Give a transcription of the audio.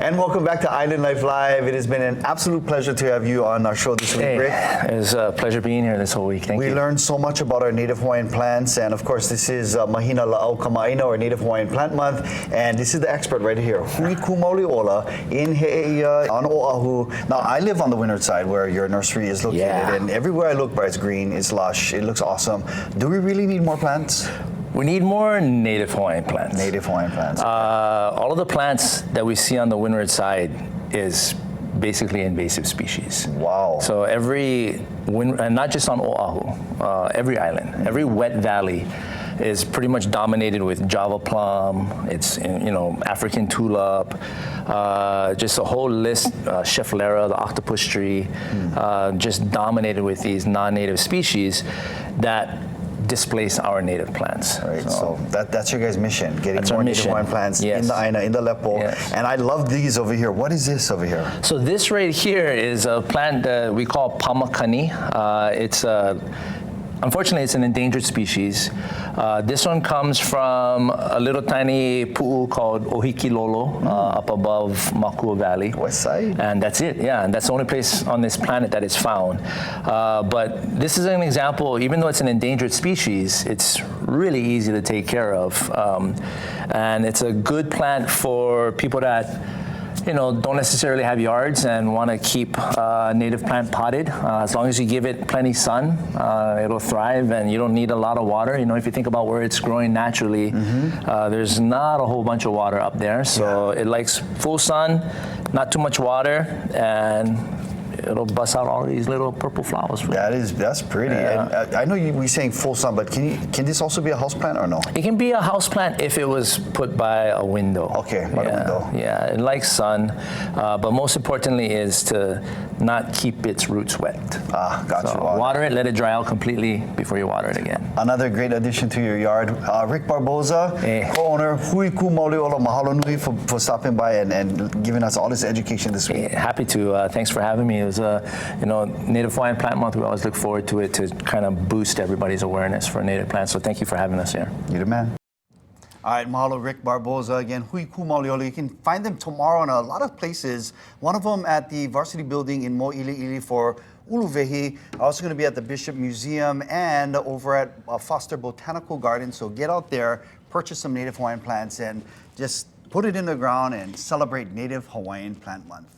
And welcome back to Island Life Live. It has been an absolute pleasure to have you on our show this week, Rick. It was a pleasure being here this whole week. Thank you. We learned so much about our Native Hawaiian plants, and of course this is Mahina, Lāʻau, Kamaʻāina, or Native Hawaiian Plant Month, and this is the expert right here, Hui Kū Maoli Ola, in He'eia, on Oahu. Now, I live on the windward side where your nursery is located, and everywhere I look, it's green, it's lush, it looks awesome. Do we really need more plants? We need more Native Hawaiian plants. Native Hawaiian plants. All of the plants that we see on the windward side is basically invasive species. Wow. So and not just on Oahu, every island, every wet valley is pretty much dominated with Java plum, it's, African tulip, just a whole list, Schefflera, the octopus tree, just dominated with these non-native species that displace our native plants. Right, so that's your guys' mission, getting that's more Native mission. Hawaiian plants Yes. in the Aina, in the Lepo. Yes. And I love these over here. What is this over here? So this right here is a plant that we call Pāmakani. Unfortunately, it's an endangered species. This one comes from a little tiny pu'u called Ohikilolo up above Makua Valley. West side? And that's it, and that's the only place on this planet that it's found. But this is an example, even though it's an endangered species, it's really easy to take care of. And it's a good plant for people that don't necessarily have yards and want to keep native plant potted. As long as you give it plenty sun, it'll thrive, and you don't need a lot of water. If you think about where it's growing naturally, there's not a whole bunch of water up there. So it likes full sun, not too much water, and it'll bust out all these little purple flowers. That's pretty. Yeah. And I know we're saying full sun, but can this also be a house plant or no? It can be a house plant if it was put by a window. Okay, by the window. Yeah, it likes sun, but most importantly is to not keep its roots wet. Gotcha. So water it, let it dry out completely before you water it again. Another great addition to your yard. Rick Barboza, co-owner, Hui Kū Maoli Ola, mahalo nui for stopping by and giving us all this education this week. Happy to. Thanks for having me. It was Native Hawaiian Plant Month. We always look forward to it to kind of boost everybody's awareness for native plants. So thank you for having us here. You're the man. All right, mahalo, Rick Barboza again. Hui Kū Maoli Ola. You can find them tomorrow in a lot of places. One of them at the Varsity Building in Mo'iliili for Uluvehi. Also going to be at the Bishop Museum and over at Foster Botanical Garden. So get out there, purchase some Native Hawaiian plants, and just put it in the ground and celebrate Native Hawaiian Plant Month.